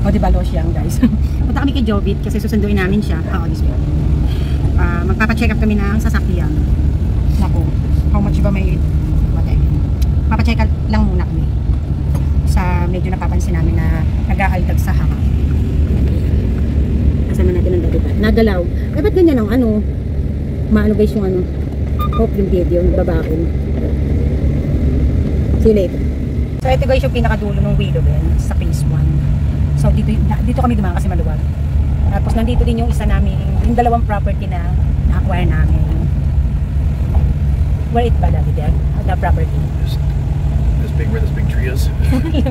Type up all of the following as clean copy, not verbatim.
O diba, losyang guys. Punta kami kay Jobit kasi susunduin namin siya. This way. Magpapacheck up kami ng sasakyan. Naku, how much ba may... Papacheck up lang muna kami. Sa medyo napapansin namin na nag-aaldag sa harap. Kasama natin ang dati. Nagalaw. Eh, ba't ganyan ang ano? Maano guys yung ano? Hope yung video, nagbabaon. See you later. So, ito guys yung pinakadulo ng Willow Bend sa phase 1. So, dito kami dumaan kasi maluwag. Tapos, nandito din yung isa namin, yung dalawang property na na-acquire namin. Where it ba, David? The property? Where this big tree is.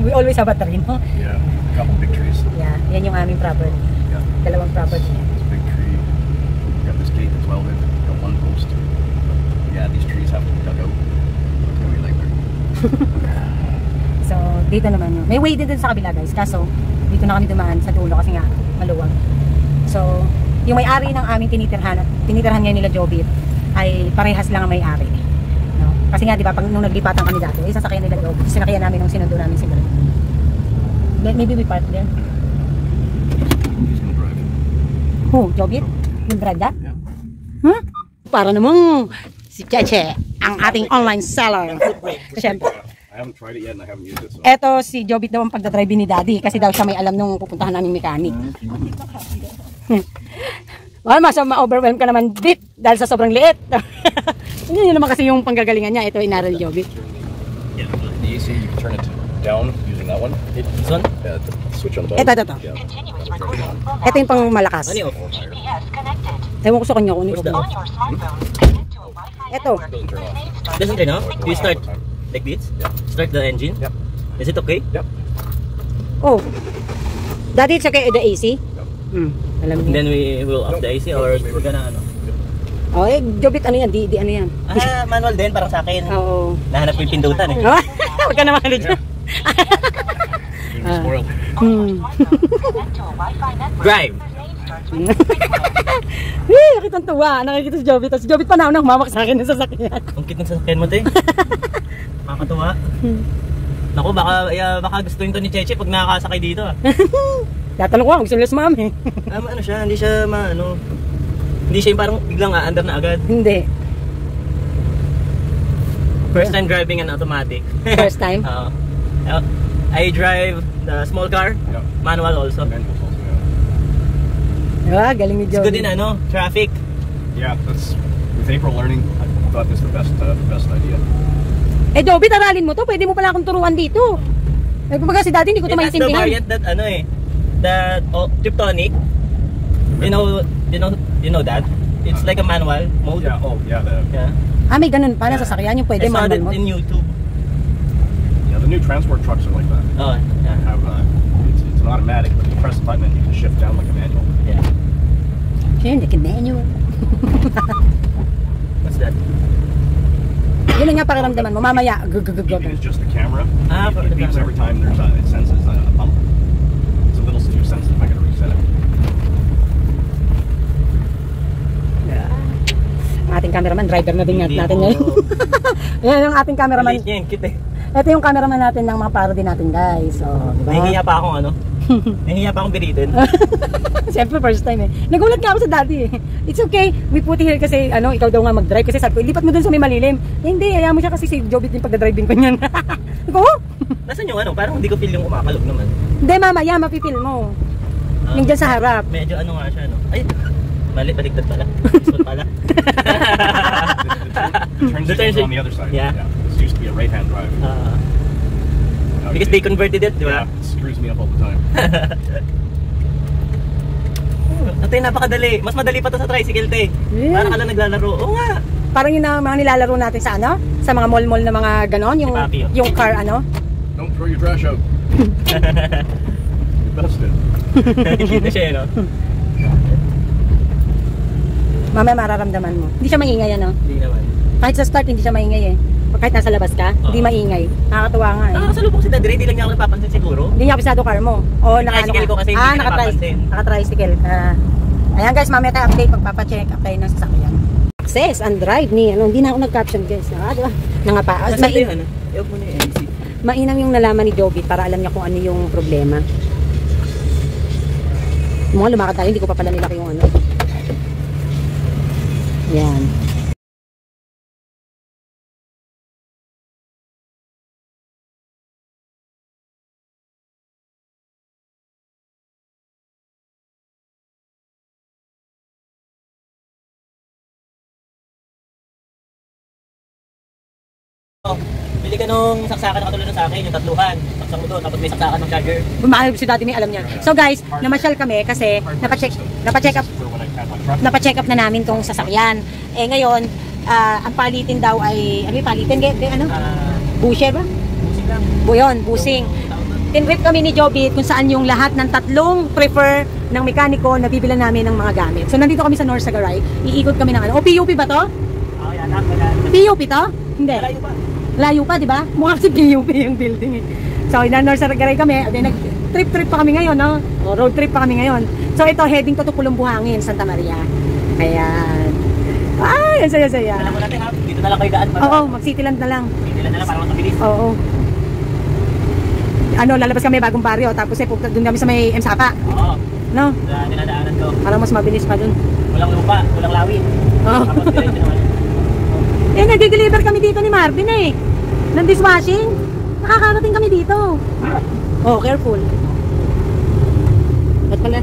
We always have a tree, no? Yeah, a couple big trees. Yeah, yan yung aming property. Yeah. Dalawang property. This big tree. We got this gate that's welded. We got one post. Yeah, these trees have to be dug out. It's gonna be like So, dito naman yun. May way din sa kabila guys. Kaso, dito na kami dumaan sa dulo kasi nga maluwag. So, yung may-ari ng aming tinitirhan ngayon nila Jobit ay parehas lang ang may-ari. No? Kasi nga, di ba, nung naglipatan kami dati, sasakyan nila Jobit. Sinakyan namin nung sinundo namin si Greg. Maybe we park there. He's gonna drive. Who? Jobit? Yung drive that? Yeah. Huh? Para namang si Cheche, ang ating online seller. Siyempre. I haven't tried it yet and I haven't used it. So. Eto si Jobit naman pagdadrive ni Daddy kasi daw siya may alam nung pupuntahan naming mechanic. Well, ma-overwhelm ka naman dit dahil sa sobrang liit. Yun naman kasi yung panggagalingan niya. Ito inaral Jobit. Yeah, the AC you can turn it down using that one. This one? Yeah, the switch on the bottom. Ito. Yeah. Ito yung pang malakas. Ewan ko sa kanya kung ano yung ito. Doesn't turn off? Do you start like this? Start the engine? Yep. Is it okay? Yep. Oh. Daddy, it's okay the AC? Yep. Alam niyo. Then we will off the AC or we're gonna ano? Oh, Jobit ano yan? Di ano yan? Manual din parang sa akin. Oo. Nahanap ko yung pindutan eh. Huwag ka naman ano dyan. Spoiled. Drive! Nakitang tuwa. Nakikita si Jobit. Si Jobit pa na humamak sa akin ng sasakyan. Ang cute ng sasakyan mo, te. Makakatuwa. Naku, baka gustuin to ni Cheche pag nakakasakay dito ah. Tatanong ko gusto nila sumami. Ano siya, hindi siya hindi siya yung parang biglang aandar na agad. Hindi. First time driving an automatic. First time? I drive the small car, Yeah. manual also. Manuals also, yeah. Galing ni It's Jobit. good din traffic. Yeah, that's with April learning. I thought this was the best idea. Eh Jobit, aralin mo to. Pwede mo pala akong turuan dito. Eh kumbaga si Daddy hindi ko ito That's the maintindihan. variant that that Tiptonic. You know that? It's like a manual mode. Yeah. Oh, yeah. Yeah. May ganun pa na sasakyan yung pwede I saw manual that mo. in YouTube. Yeah, the new transport trucks are like that. Oh, yeah. Have it's an automatic, but you press the button and you can shift down like a manual. Yeah. Sure, like a manual. What's that? Yun lang nga pakiramdaman mo. Mamaya, Beeping is just the camera. For It the beeps camera. every time it senses a bump. It's a little too sensitive. I gotta reset it. Ating cameraman, driver na din natin ngayon. Yan yung ating cameraman. Maliit niya, cute eh. Ito yung cameraman natin ng mga parody natin guys. So, diba? Nahihiya pa akong nahihiya pa akong biritin. Siyempre first time eh. Nagulat nga ako sa Daddy eh. It's okay. We put here kasi ikaw daw nga mag-drive kasi sabi ko, lipat mo dun sa may malilim. Eh, hindi, ayaw mo siya kasi si Jobit yung pagdadriving ko niyan. Iko? Nasaan yung parang hindi ko feel yung umakalog naman. Hindi, mamaya mapipil mo. Yung dyan sa harap. Medyo nga siya Ay, baligtad pala. Isot pala. The turn signal's on the other side. Yeah. This used to be a right-hand drive. Because they converted it, di ba? Yeah, it screws me up all the time. Ate, napakadali. Mas madali pa to sa tricycle, te. Yeah. Parang ka lang naglalaro. Oo nga. Parang yun na mga nilalaro natin sa sa mga mall-mall na mga ganon. Yung car Don't throw your trash out. You busted. Kita siya, no? Mamaya mararamdaman mo. Hindi siya maingay Hindi naman. Kahit sa start hindi siya maingay eh. Kahit nasa labas ka, hindi maingay. Nakakatuwa nga eh. Nakasalubong si Daddy, hindi lang niya ako napapansin siguro. Hindi niya pisado car mo. O Tricycle ko kasi hindi niya napapansin. Naka-tricycle. Ayan guys, mamaya tayo update. Magpapacheck up tayo ng sasakyan. Access and drive ni, hindi na ako nag-caption guys. Diba? Nangapa. Mainam yung nalaman ni Jobit para alam niya kung ano yung problema. Mga lumakad tayo, hindi ko pa pala nilaki yung ano. Yan. Oh, bili ka nung saksakan na katulad ng sa akin, yung tatluhan. Saksak mo doon, tapos may saksakan ng charger. Bumahal si dati may alam niya. So guys, namasyal kami kasi napacheck up na namin tong sasakyan. Eh ngayon, ang palitin daw ay, ano yung palitin? Ano? Busher ba? Busing lang. Buyon, busing. Tinrip kami ni Jobit kung saan yung lahat ng tatlong prefer ng mekaniko na bibilan namin ng mga gamit. So nandito kami sa North Sagaray, iikot kami ng ano. O PUP ba to? Oh, yan. PUP to? Hindi. Malayo pa. Layo pa, di ba? Mukha si PUP yung building eh. So, North Sagaray kami. Nag-trip pa kami ngayon, no? O, road trip pa kami ngayon. So, ito, heading to Tupulong Buhangin, Santa Maria. Ayan. Ay, ang saya-saya. Alam mo natin ha, dito na lang kayo daan. Oo, mag-Cityland na lang. Cityland na lang para mabilis. Oo. Ano, lalabas kami bagong baryo. Tapos doon kami sa may MSAPA. Oo. No? Dinadaanan ko. Para mas mabilis pa doon. Walang lupa, walang lawin. Oo. Tapos diretso naman. Eh, nag-deliver kami dito ni Marvin eh. Ng dishwashing. Nakakarating kami dito. Oh, careful. Ba't pala?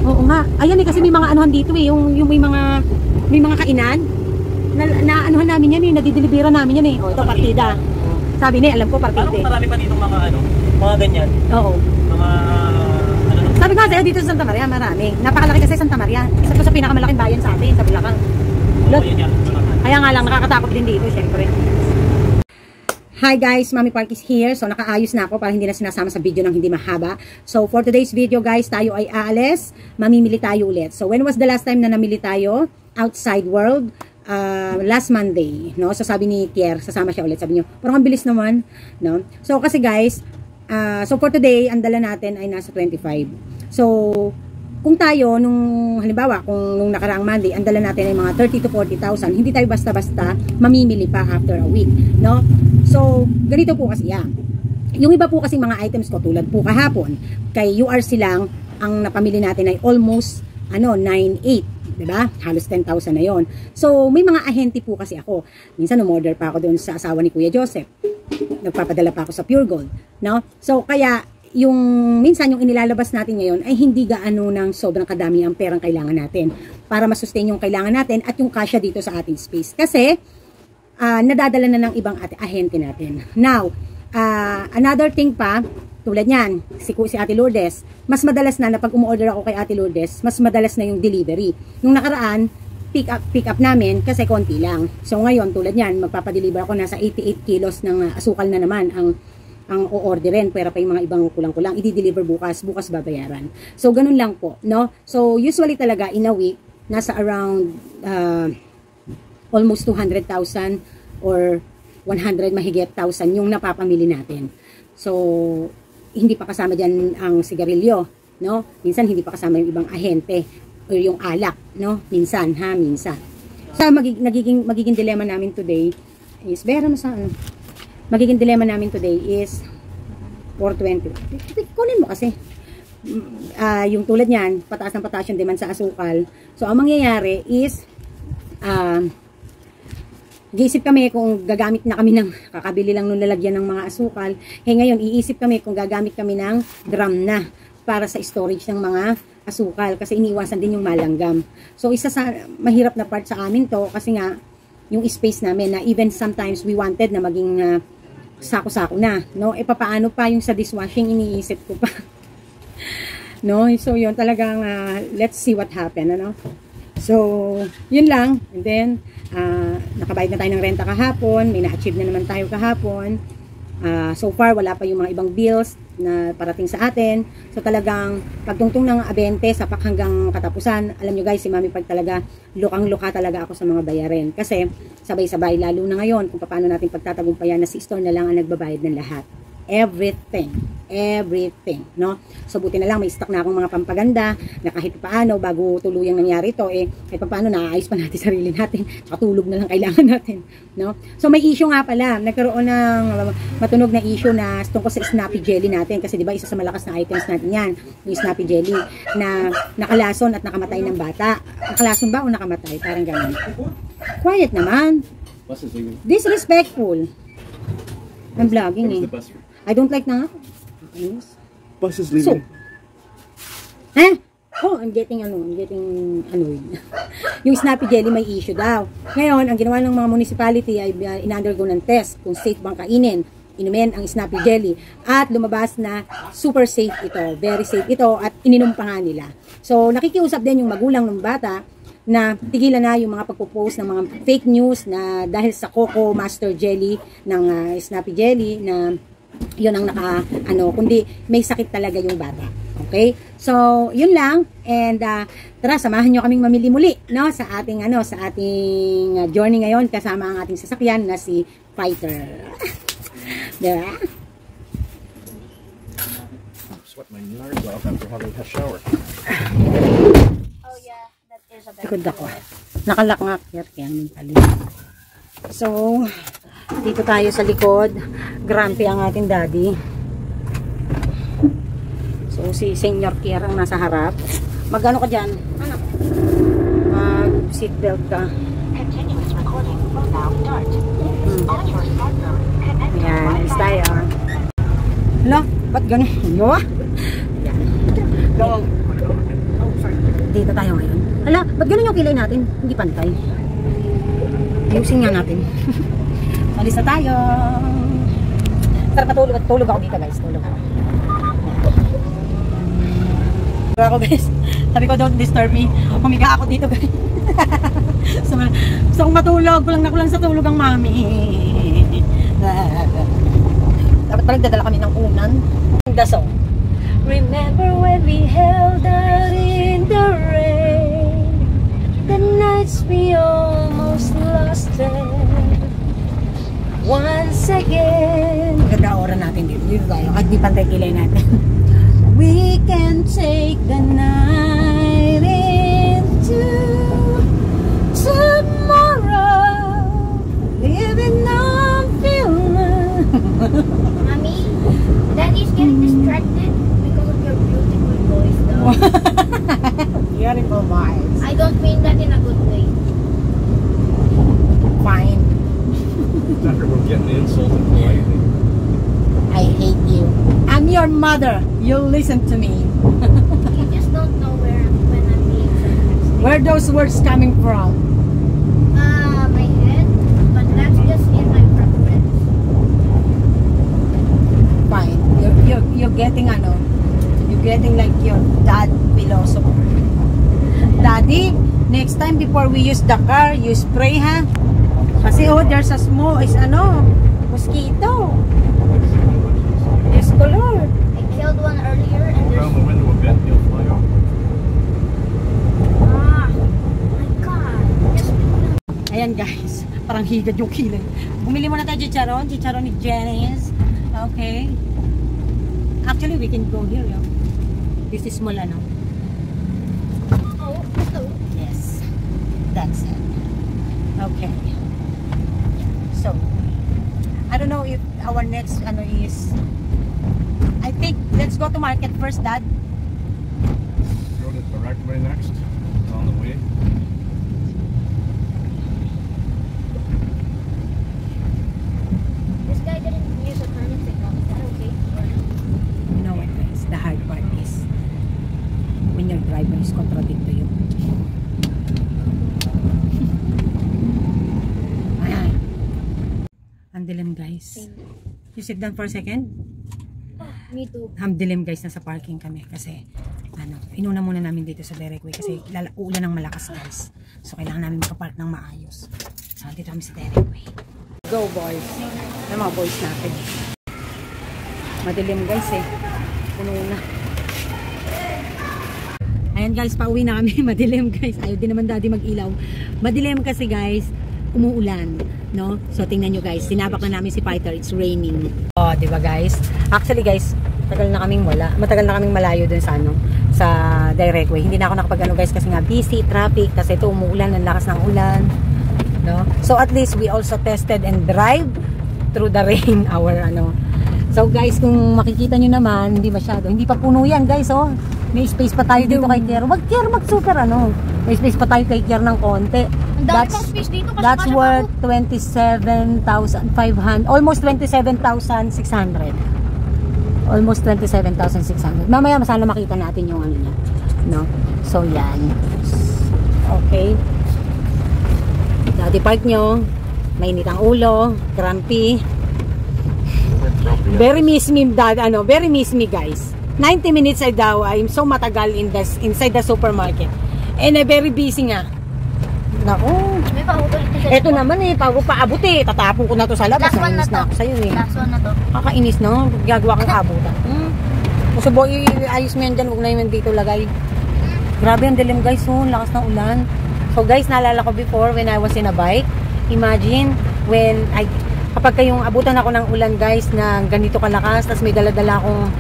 Oo nga. Ayan eh, kasi may mga anuhan dito eh. Yung may mga kainan. Na anuhan namin yan eh. Nadideliveran namin yan eh. Oh, ito partida. Sabi niya, alam ko partida. Parang marami pa dito mga ganyan. Oo. Mga ano. Sabi ko sa'yo, dito sa Santa Maria, marami. Napakalaki kasi Santa Maria. Isa to sa pinakamalaking bayan sa atin, sa Bulacan. Oo, yun yan. Kaya nga lang, nakakatakot din dito, syempre. Hi guys, Mami Park is here. So, nakaayos na ako para hindi na sinasama sa video ng hindi mahaba. So, for today's video guys, tayo ay aalis. Mamimili tayo ulit. So, when was the last time na namili tayo? Outside world. Last Monday. No? So, sabi ni Kier, sasama siya ulit. Sabi niyo, parang ang bilis naman. No? So, kasi guys, so for today, ang dala natin ay nasa 25. So, kung tayo, halimbawa, kung nung nakaraang Monday, ang dala natin ay mga 30 to 40,000, hindi tayo basta-basta mamimili pa after a week, no? So, ganito po kasi yan. Yung iba po kasi mga items ko, tulad po kahapon, kay URC lang, ang napamili natin ay almost, 9,800, diba? Halos 10,000 na yon. So, may mga ahente po kasi ako. Minsan, umorder pa ako doon sa asawa ni Kuya Joseph. Nagpapadala pa ako sa Pure Gold, no? So, kaya, minsan yung inilalabas natin ngayon ay hindi gaano ng sobrang kadami ang perang kailangan natin para masustain yung kailangan natin at yung kasya dito sa ating space. Kasi, nadadala na ng ibang ahente natin. Now, another thing pa, tulad yan, si Ate Lourdes, mas madalas na pag umu-order ako kay Ate Lourdes, mas madalas na yung delivery. Nung nakaraan, pick up namin kasi konti lang. So ngayon, tulad yan, magpapadeliver ako, nasa 88 kilos ng asukal na naman ang o-orderin, pero pa yung mga ibang kulang-kulang, i-deliver bukas babayaran. So, ganun lang po, no? So, usually talaga, in a week, nasa around almost 200,000 or 100 mahigit 1,000 yung napapamili natin. So, hindi pa kasama dyan ang sigarilyo, no? Minsan, hindi pa kasama yung ibang ahente or yung alak, no? Minsan. So, magiging dilemma namin today is, magiging dilemma namin today is 420. Kunin mo kasi. Yung tulad niyan, pataas yung demand sa asukal. So, ang mangyayari is, nag-iisip kami kung gagamit na kami kakabili lang nung lalagyan ng mga asukal. Ngayon, iisip kami kung gagamit kami ng drum na para sa storage ng mga asukal. Kasi iniiwasan din yung malanggam. So, isa sa mahirap na part sa amin to, kasi nga, yung space namin na even sometimes we wanted na maging sako-sako na, no? Papaano pa yung sa dishwashing, iniisip ko pa. No? So, yun talagang, let's see what happen, ano? So, yun lang. And then, nakabayad na tayo ng renta kahapon, may na-achieve na naman tayo kahapon. So far, wala pa yung mga ibang bills na parating sa atin. So, talagang, pagtungtong ng abente, sapak hanggang katapusan, alam nyo guys, si Mami Pag talaga, lukang-luka talaga ako sa mga bayarin. Kasi, sabay-sabay, lalo na ngayon, kung paano natin pagtatagumpayan na si store na lang ang nagbabayad ng lahat. Everything. everything, no? So buti na lang may stock na akong mga pampaganda na kahit paano bago tuluyang nangyari ito, kahit paano naaayos pa natin sarili natin, katulog na lang kailangan natin, no? So may issue nga pala, nagkaroon ng matunog na issue na tungkol sa Snappy Jelly natin, kasi di ba isa sa malakas na items natin yan, yung Snappy Jelly, na nakalason at nakamatay ng bata. Nakalason ba o nakamatay? Parang gano'n. Quiet naman. Disrespectful. I'm vlogging I don't like na nga. Bus is So, oh, I'm getting annoyed. Yung Snappy Jelly may issue daw. Ngayon, ang ginawa ng mga municipality ay in-undergo ng test kung safe bang kainin, inumin ang Snappy Jelly. At lumabas na super safe ito. Very safe ito at ininom pa nga nila. So, nakikiusap din yung magulang ng bata na tigilan na yung mga pagpo-post ng mga fake news na dahil sa Coco Master Jelly ng Snappy Jelly na yun ang kundi may sakit talaga yung bata. Okay? So, yun lang. And, tara, samahan nyo kaming mamili muli, no? Sa ating, journey ngayon kasama ang ating sasakyan na si Fighter. Diba? Sweat my nerves off after having a shower. Oh yeah, that is a bad Likod ako. Nakalak nga, kaya naman pala. So, dito tayo sa likod. Grumpy ang ating daddy. So, si Senior Kier ang nasa harap. Magano ka dyan? Mag-seatbelt ka. Yan, alis tayo. Hala, ba't gano'n? Yo? Yan. Dito tayo ngayon. Hala, ba't gano'n yung kilay natin? Hindi pantay. Ayusin nga natin. Alis na tayo. Sarap matulog. Tulog ako dito guys. Tulog ako. Tulog ako guys. Sabi ko don't disturb me. Humiga ako dito guys. So kung matulog, kulang sa tulog ang mami. Dapat parang dadala kami ng unan. The song. Remember when we held out in the rain, the nights we almost lost it. Once again. Ganda oras natin dito. Dito tayo. At di pantay kilay natin. We can take the night into tomorrow. Living on film. Mommy, Daddy's getting distracted because of your beautiful voice though. Beautiful vibes. I don't mean that in a good way. Fine. After we're getting insulted politely. I hate you. I'm your mother. You listen to me. You just don't know when I'm being sarcastic. Where those words coming from? My head, but that's just in my preference. Fine. You're getting you're getting like your dad philosopher. Daddy, next time before we use the car, you spray ha. Kasi there's a small mosquito. Yes, color. I killed one earlier and there's... Around the window a bit, he'll fly off. Ah, my God. Just... Ayan guys, parang higad yung kilay. Bumili muna tayo chicharon ni Janice. Okay. Actually, we can go here, yo. This is small, Oh, Yes. That's it. Okay. So, I don't know if our next is... I think, let's go to market first, Dad. Go to the direct way next. On the way. this guy didn't use a turning signal. Is that okay? You know what, guys? The hard part is when your driver is contradicting to you. Ayan. Ang dilim, guys. You sit down for a second. Me too. Ang dilim, guys. Nasa parking kami kasi inuna muna namin dito sa direct way kasi uulan ng malakas, guys. So, kailangan namin makapark ng maayos. So, dito kami sa direct way. Go, boys. Ano mga boys natin? Madilim, guys, puno na. Ayan, guys, pauwi na kami. Madilim, guys. Ayaw din naman daddy mag-ilaw. Madilim kasi, guys, umuulan, no? So, tingnan nyo, guys. Sinabak na namin si Fighter. It's raining. Oh, diba, guys? Actually, guys, Tagal na kaming wala. Matagal na kaming malayo dun sa ano, sa direct way. Hindi na ako nakapag-ano guys kasi nga busy, traffic, kasi ito umuulan, ang lakas ng ulan. No? So at least we also tested and drive through the rain our ano. So guys, kung makikita nyo naman, hindi masyado. Hindi pa puno yan guys, oh. May space pa tayo dito kay Kier. Wag Kier mag-super ano. May space pa tayo kay Kier ng konti. Ang dami pang space dito. That's worth 27,500, almost 27,600. Almost 27,600. Mamaya masala makita natin yung ano niya, no? So yan. Okay. Daddy park nyo. Mainit ang ulo, grumpy. Very miss me, dad, ano, very miss me guys. 90 minutes ay daw, I'm so matagal inside the supermarket. And very busy nga. Naku. May pahutol ito siya. Eto naman eh, bago paabot eh. Tatapon ko na to sa labas. Last one na Nainis to. ako sa'yo eh. Last one na to. Kakainis no? Gagawa kang abutan. Gusto mo, ayos mo yan dyan. Huwag na yun dito lagay. Grabe ang dilim guys. Oh, lakas ng ulan. So guys, naalala ko before when I was in a bike. Imagine when kapag kayong abutan ako ng ulan guys na ganito kalakas, tapos may dala-dala akong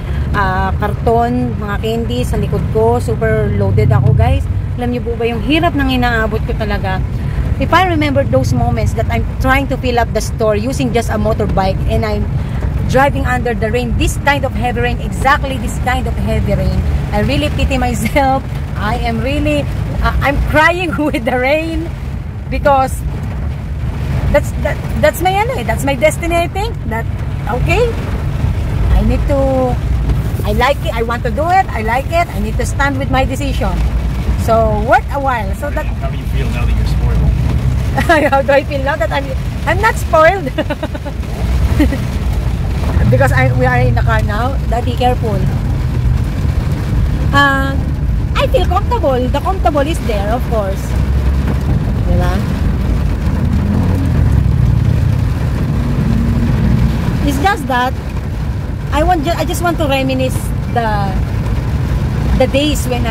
karton, mga candy sa likod ko. Super loaded ako guys. Alam niyo po ba yung hirap ng inaabot ko talaga? If I remember those moments that I'm trying to fill up the store using just a motorbike and I'm driving under the rain, this kind of heavy rain, exactly this kind of heavy rain, I really pity myself. I am really, I'm crying with the rain because that's my ano, that's my destiny. I think that okay, I need to, I like it, I want to do it, I like it, I need to stand with my decision. So work a while so that. How do you feel now that you're spoiled? How do I feel now that I'm not spoiled? Because we are in the car now. Be careful. I feel comfortable. The comfortable is there, of course. Diba? It's just that I just want to reminisce the days when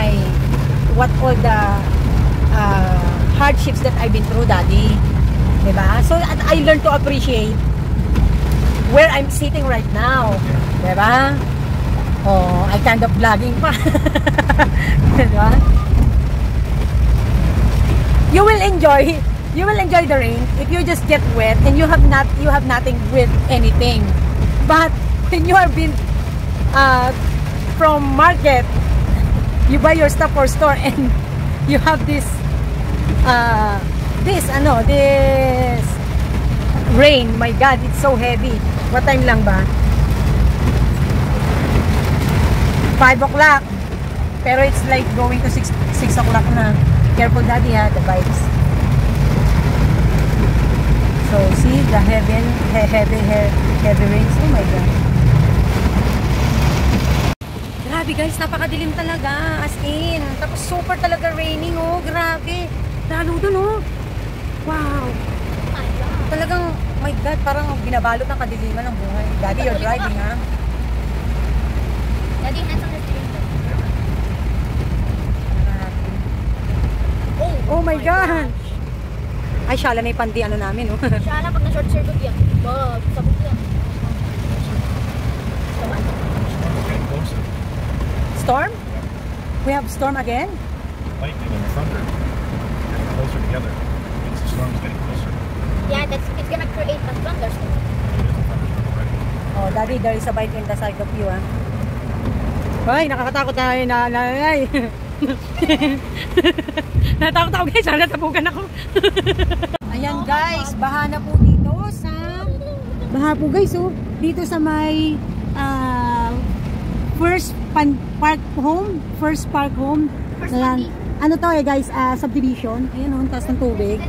what all the hardships that I've been through, Daddy. Diba? So I learned to appreciate where I'm sitting right now. Diba? Oh, I kind of vlogging pa. Diba? You will enjoy the rain if you just get wet and you have nothing with anything. But when you have been from market, you buy your stuff for store and you have this rain. My God, it's so heavy. What time lang ba? 5 o'clock. Pero it's like going to 6 o'clock na. Careful, Daddy, ha, the bikes. So see the heavy rains. Oh my God. Grabe guys, napakadilim talaga, as in. Tapos super talaga raining, oh, grabe. Lalo dun, oh. Wow. Talagang, my God, parang binabalot ng kadiliman ng buhay. Daddy, you're driving, ha? Daddy, hands on the steering wheel. Oh my God. Ay, syala na yung pandi, ano namin, oh. Siya pag na-short circuit yan. Sabot yan. Storm? We have storm again? Lightning and thunder getting closer together. Means the storm's getting closer. Yeah, it's gonna create a thunderstorm. Oh, Daddy, there is a bike in the side of you, ha? Ay, nakakatakot tayo na nanay. Natakot ako guys, sana tapukan ako. Ayan guys, baha na po dito sa baha po guys, oh. Dito sa may first park home. Ayan. Ano to eh guys, subdivision. Ayan, oh, ang taas ng tubig.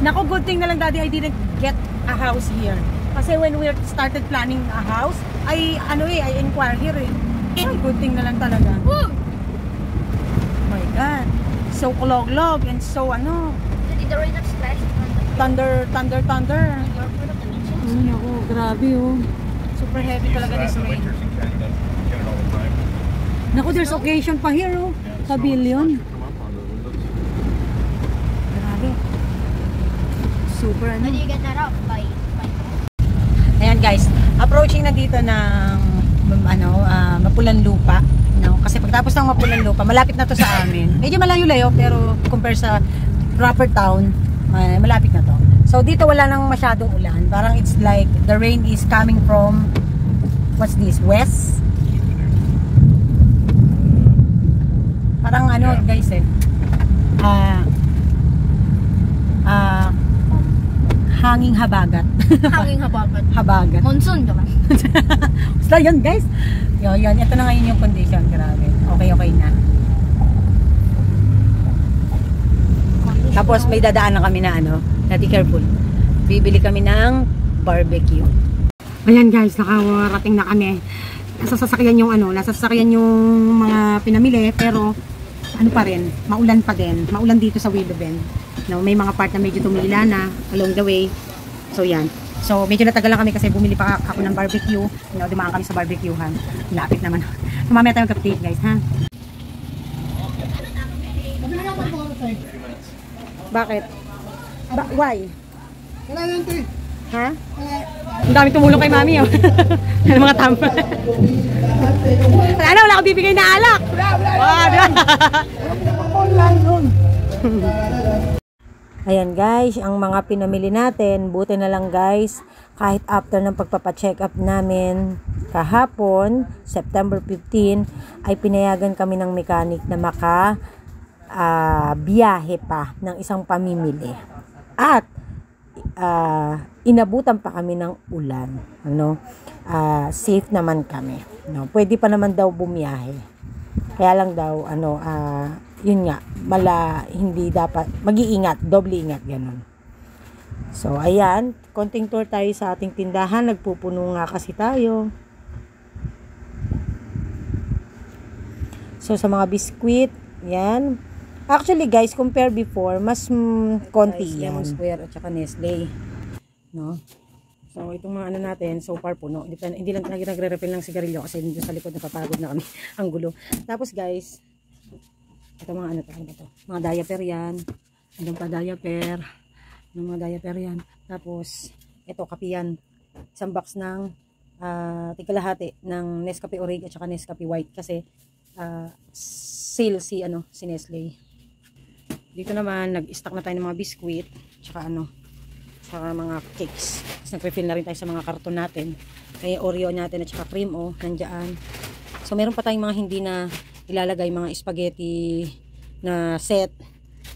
Naku, good thing na lang, Daddy, I didn't get a house here. Kasi when we started planning a house, I inquire here eh. Ay, good thing na lang talaga. Woo! My God. So clog and so ano. Did the rain not splash? Thunder. You're part of the beaches. Ay, ako, grabe oh. Super heavy talaga this The rain. winters in Canada, you get it all the time. Naku, there's occasion pa here oh. Pavilion. Come up on the windows. Grabe. Super ano. How do you get that out? By Ayan guys, approaching na dito ng Mapulan Lupa, no? Kasi pagtapos ng Mapulan Lupa, malapit na to sa amin. Medyo malayo-layo pero compare sa proper town, malapit na to. So dito wala nang masyadong ulan. Parang it's like the rain is coming from, what's this, west? Parang ano guys hanging habagat. Hanging habagat. Habagat. Monsoon naman. So yun guys. Yun. Ito na ngayon yung condition. Grabe. Okay na. Tapos may dadaan na kami na be careful. Bibili kami ng barbecue. Ayan guys, nakarating na kami. Nasa sasakyan yung mga pinamili, pero ano pa rin, maulan pa din. Maulan dito sa Willow Bend. No, may mga part na medyo tumila na along the way. So yan. So medyo natagal lang kami kasi bumili pa ako ng barbecue. Dumaan kami sa barbecuehan. Lapit naman. Mamaya tayo mag-update guys, ha? Bakit? Why? Ha? Ang dami tumulong kay mami, oh. Ano mga tampa? Wala akong bibigay na alak. Ayan guys, ang mga pinamili natin, buti na lang guys, kahit after ng pagpapacheck up namin kahapon, September 15, ay pinayagan kami ng mechanic na biyahe pa ng isang pamimili. At inabutan pa kami ng ulan. Safe naman kami. Pwede pa naman daw bumiyahe. Kaya lang daw, yun nga, hindi dapat, mag-iingat, doble ingat, ganun. So, ayan, konting tour tayo sa ating tindahan. Nagpupuno nga kasi tayo. So, sa mga biskwit, yan. Actually, guys, compare before, mas konti yan. Lemon Square at saka Nestle. No? So, itong mga natin, so far puno. Hindi lang nagre-refill ng sigarilyo kasi dito sa likod napapagod na kami. Ang gulo. Tapos, guys, ito mga mga diaper yan. Andun pa diaper. Mga diaper yan. Tapos, ito kape yan. Isang box ng tikalahati ng Nescafe Orig at saka Nescafe White kasi sale si Nestle. Dito naman, nag-stock na tayo ng mga biskwit tsaka saka mga cakes. Tapos nag-refill na rin tayo sa mga karton natin. Kaya Oreo natin at saka cream, nandyan. So, meron pa tayong mga hindi na ilalagay, mga spaghetti na set.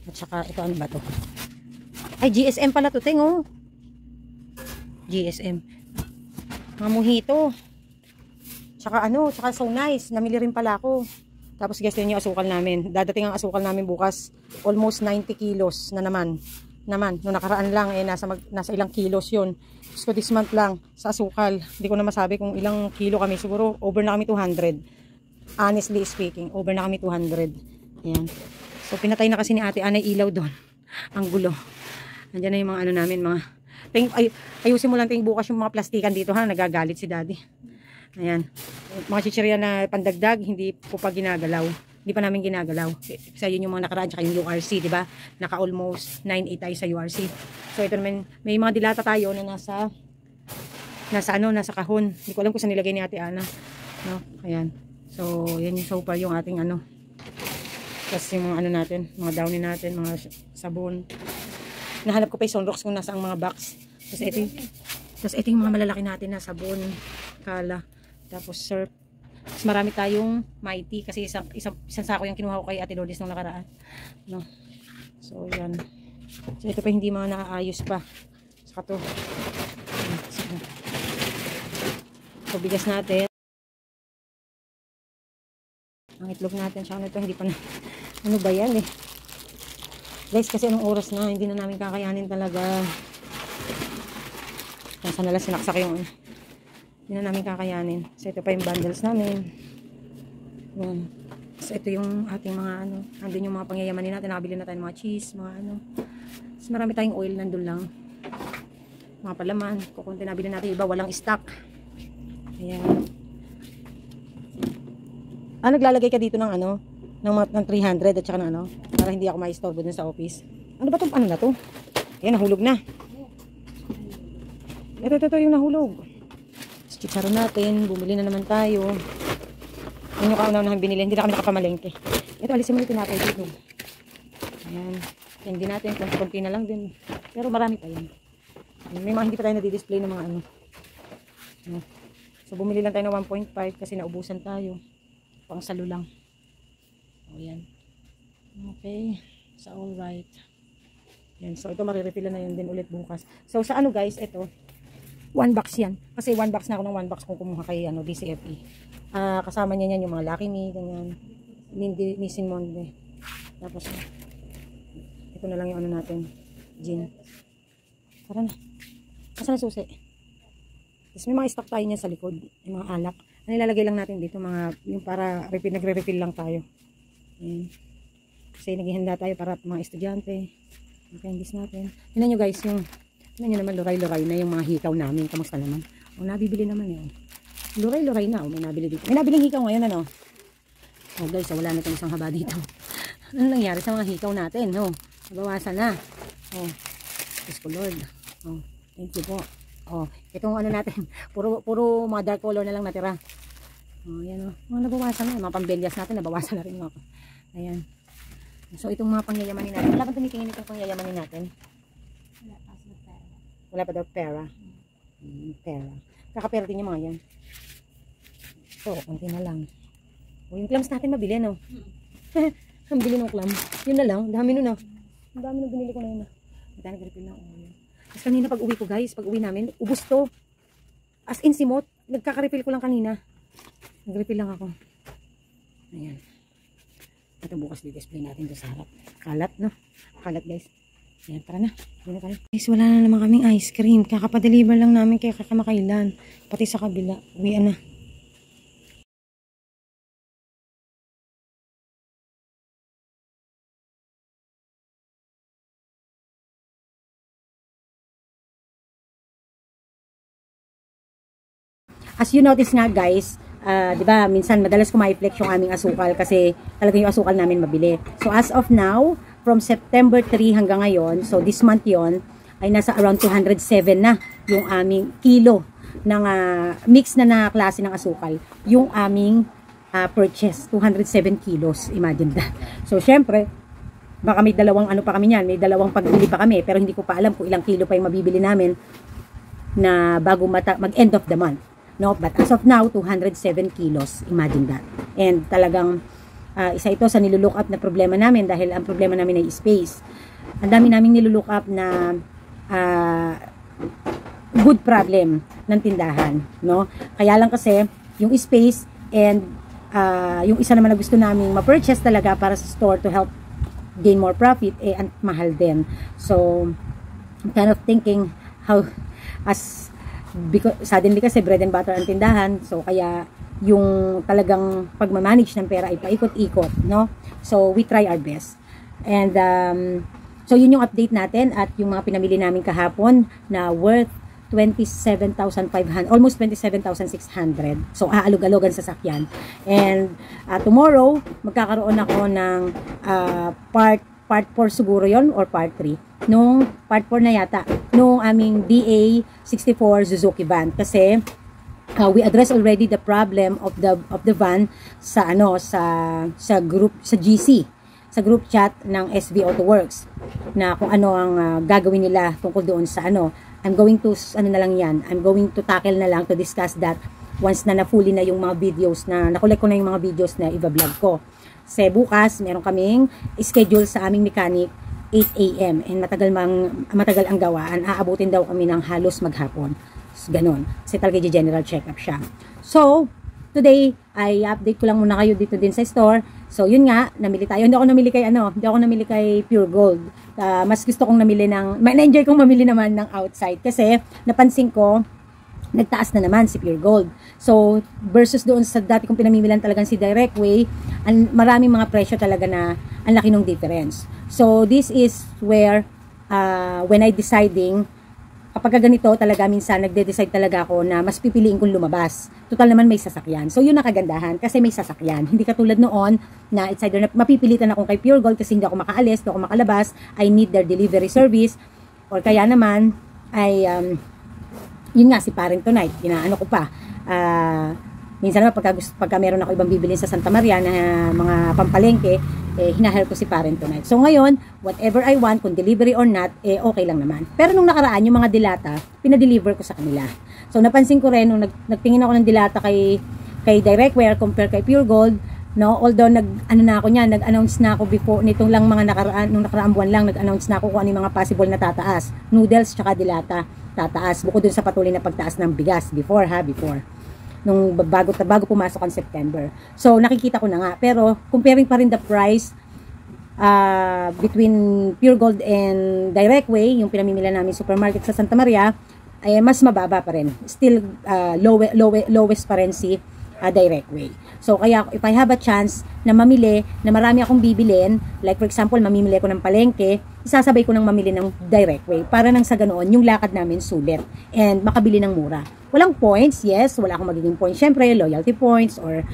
At saka, ito ano ba to? Ay, GSM pala to, ting, GSM. Mga mojito. Tsaka tsaka so nice. Namili rin pala ako. Tapos guys, yun yung asukal namin. Dadating ang asukal namin bukas. Almost 90 kilos na naman. Nung nakaraan lang, nasa ilang kilos yun. So this month lang, sa asukal. Hindi ko na masabi kung ilang kilo kami. Siguro, over na kami 200. Honestly speaking, over na kami 200. Ayan. So pinatay na kasi ni Ate Ana ilaw doon. Ang gulo. Nandiyan na yung mga namin, mga ayusin mo lang ting bukas yung mga plastikan dito, ha. Nagagalit si Daddy. Ayan. Mga chichirya na pandagdag, hindi po pa ginagalaw. Hindi pa namin ginagalaw. Kasi yun yung mga nakaraan, tsaka yung URC, di ba? Naka almost 9.8 tayo sa URC. So ito naman, may mga dilata tayo na nasa kahon. Hindi ko alam kung saan nilagay ni Ate Ana. No? Ayan. So, yan yung so far yung ating Tapos yung mga natin, mga downy natin, mga sabon. Nahanap ko pa yung Sunrox kung nasa ang mga box. Tapos ito yung mga malalaki natin na sabon, kala, tapos surf. Tapos marami tayong Mighty kasi isang sako yung kinuha ko kay Ate Lourdes nung nakaraan. No? So, yan. So, ito pa hindi mga naaayos pa. Saka to. So, bigas natin. Ang itlog natin, siya ito, hindi pa na, ano ba yan guys, kasi anong oras na, hindi na namin kakayanin talaga. Nasa nalang sinaksak yung, hindi na namin kakayanin. So, ito pa yung bundles namin. Yan. So, ito yung ating mga, andun yung mga pangyayamanin natin, nakabili na tayo mga cheese, mga So, marami tayong oil, nandun lang. Mga palaman, kukunti nabili natin, iba, walang stock. Ayan. Naglalagay ka dito ng ng 300 at saka ng para hindi ako ma-istorbo dun sa office. Ano ba itong na to? Ayan, nahulog na. Ito yung nahulog. chicharon natin. Bumili na naman tayo. Yun yung kauna-unahang binili. Hindi na kami nakapamalengke. Ito, alisin mo yung tinapay dito. Ayan. Hindi natin. Konti na lang din. Pero marami pa yan. May mga hindi pa tayo na-display ng mga ano. So, bumili lang tayo ng 1.5 kasi naubusan tayo. Pang salo lang. O, yan. Okay. So, alright. Yan. So, ito marirefill na yun din ulit bukas. So, sa ano guys, ito. 1 box yan. Kasi 1 box na ako ng 1 box kung kumuha kay ano, DCFE. Kasama niya yan yung mga Lucky Me, ganyan. Nissin Monde. Tapos, ito na lang yung ano natin. Gin. Tara na. Asan na susi? Tapos may mga stock tayo niya sa likod. Yung mga alak. Ano ilalagay lang natin dito? Yung para nagre-refill lang tayo. Ayan. Kasi naghihanda tayo para mga estudyante. Yung candies natin. Tignan nyo guys, tignan nyo naman luray-luray na yung mga hikaw namin. Kamusta naman? O, nabibili naman yun. Luray-luray na. O, may nabili dito. May nabiling hikaw ngayon, ano? O guys, wala na itong isang haba dito. Ano nangyari sa mga hikaw natin? O, nabawasan na. O, Diyos ko Lord. O, thank you po. O, itong ano natin, puro mga dark color na lang natira. O, yan o. Mga nabawasan na. Mga pambelyas natin, nabawasan na rin mga. Ayan. So, itong mga pangyayamanin natin. Wala bang tumitingin itong pangyayamanin natin? Wala pa daw pera. Pera. Kakapera din yung mga yan. So, konti na lang. O, yung clams natin mabili, no? Ang bili ng clam. Yun na lang. Dami nun, no? Ang dami nung binili ko na yun, no? Dahil nag-refill na ako. Tapos kanina pag uwi ko, guys, pag uwi namin, ubos to. As in simot. Nagkaka-refill ko lang kanina. Nag-refill lang ako. Ayan. Ito bukas di-display natin doon sa harap. Kalat, no? Kalat, guys. Ayan, tara na. Hindi na tayo. Guys, wala na naman kaming ice cream. Kakapadeliver lang namin kaya kakamakailan. Pati sa kabila. Uwian na. As you notice nga guys, di ba, minsan madalas kumai-flex yung aming asukal kasi talaga yung asukal namin mabili. So as of now, from September 3 hanggang ngayon, so this month yon ay nasa around 207 na yung aming kilo ng mix na klase ng asukal. Yung aming purchase, 207 kilos, imagine that. So syempre, baka may dalawang ano pa kami yan, may dalawang pagbili pa kami, pero hindi ko pa alam kung ilang kilo pa yung mabibili namin na bago mag-end of the month. No, but as of now, 207 kilos. Imagine that. And talagang isa ito sa nilulook up na problema namin dahil ang problema namin ay space. Ang dami naming nilulook up na good problem ng tindahan. No? Kaya lang kasi, yung space and yung isa naman na gusto naming ma-purchase talaga para sa store to help gain more profit, ang mahal din. So, I'm kind of thinking how, because suddenly kasi bread and butter ang tindahan, so kaya yung talagang pagmamanage ng pera ay paikot-ikot, no? So we try our best. And so yun yung update natin at yung mga pinamili namin kahapon na worth 27,500, almost 27,600. So aalog-alogan sa sakyan. And tomorrow magkakaroon ako ng part 4 siguro yon or part 3. Nung part 4 na yata, nung aming DA64 Suzuki van, kasi we address already the problem of the van sa group, sa GC, sa group chat ng SV Auto Works, na kung ano ang gagawin nila tungkol doon sa I'm going to I'm going to tackle na lang to discuss that once na na-fully na yung mga videos na nakulek ko na yung mga videos na i-vlog ko. Kasi bukas meron kaming schedule sa aming mechanic 8 AM and matagal ang gawaan. Aabutin daw kami ng halos maghapon. Ganon. Kasi talaga general check-up siya. So, today, ay update ko lang muna kayo dito din sa store. So, yun nga, namili tayo. Hindi ako namili kay Pure Gold. Mas gusto kong namili na-enjoy kong mamili naman ng outside. Kasi, napansin ko, nagtaas na naman si Pure Gold. So, versus doon sa dati kong pinamimilan talagang si Direct Way, maraming mga presyo talaga na ang laki ng difference. So, this is where, when I deciding, kapag ganito talaga, minsan nagde-decide talaga ako na mas pipiliin kong lumabas. Total naman may sasakyan. So, yun ang kagandahan kasi may sasakyan. Hindi katulad noon na it's either na mapipilitan akong kay Pure Gold kasi hindi ako makaalis, hindi ako makalabas, I need their delivery service, or kaya naman ay, yun nga, si Parent Tonight, inaano ko pa. Minsan naman pagka meron ako ibang bibilin sa Santa Maria na mga pampalengke, hinahire ko si Parent Tonight. So ngayon, whatever I want, kung delivery or not, okay lang naman. Pero nung nakaraan, yung mga dilata, pinadeliver ko sa kanila. So napansin ko rin, nung nagtingin ako ng dilata kay Direct Wear compare kay Pure Gold, no, although nag-announce na ako before nitong lang mga nung nakaraang buwan lang, nag-announce na ako kung ano yung mga possible na tataas. Noodles tsaka dilata tataas, bukod dun sa patuloy na pagtaas ng bigas before. Nung bago pumasok ang September. So nakikita ko na nga, pero comparing pa rin the price between Pure Gold and Direct Way, yung pinamimila namin supermarket sa Santa Maria, ay mas mababa pa rin. Still lowest pa rin si Direct Way. So kaya if I have a chance na mamili, na marami akong bibilin, like for example, mamimili ako ng palengke, isasabay ko ng mamili ng Direct Way para nang sa ganoon yung lakad namin sulit and makabili ng mura. Walang points, yes, wala akong magiging points. Syempre, loyalty points or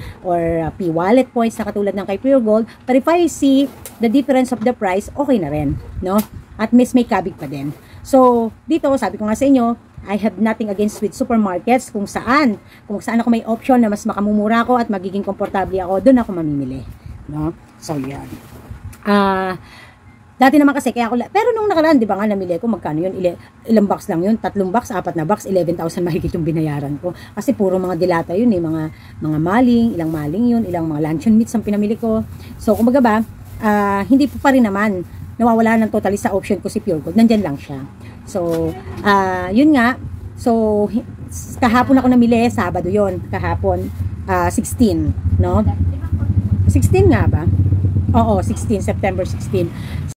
P-wallet points na katulad ng kay Pure Gold. But if I see the difference of the price, okay na rin, no? At may kabig pa din. So, dito, sabi ko nga sa inyo, I have nothing against with supermarkets kung saan ako may option na mas makamumura ako at magiging komportable ako, doon ako mamimili, no? So, yan. Dati naman kasi kaya pero nung nakaraan, di ba nga, namili ko, magkano yun? Ilang box lang yun? 3 box, 4 na box, 11,000 mahigit yung binayaran ko. Kasi puro mga dilata yun mga maling, ilang maling yun, ilang mga luncheon meats ang pinamili ko. So, kumbaga ba, hindi pa rin naman nawawala ng totally sa option ko si Pure Gold. Nandyan lang siya. So, yun nga. So, kahapon ako namili, Sabado yun. Kahapon, 16, no? 16 nga ba? Oo, 16, September 16.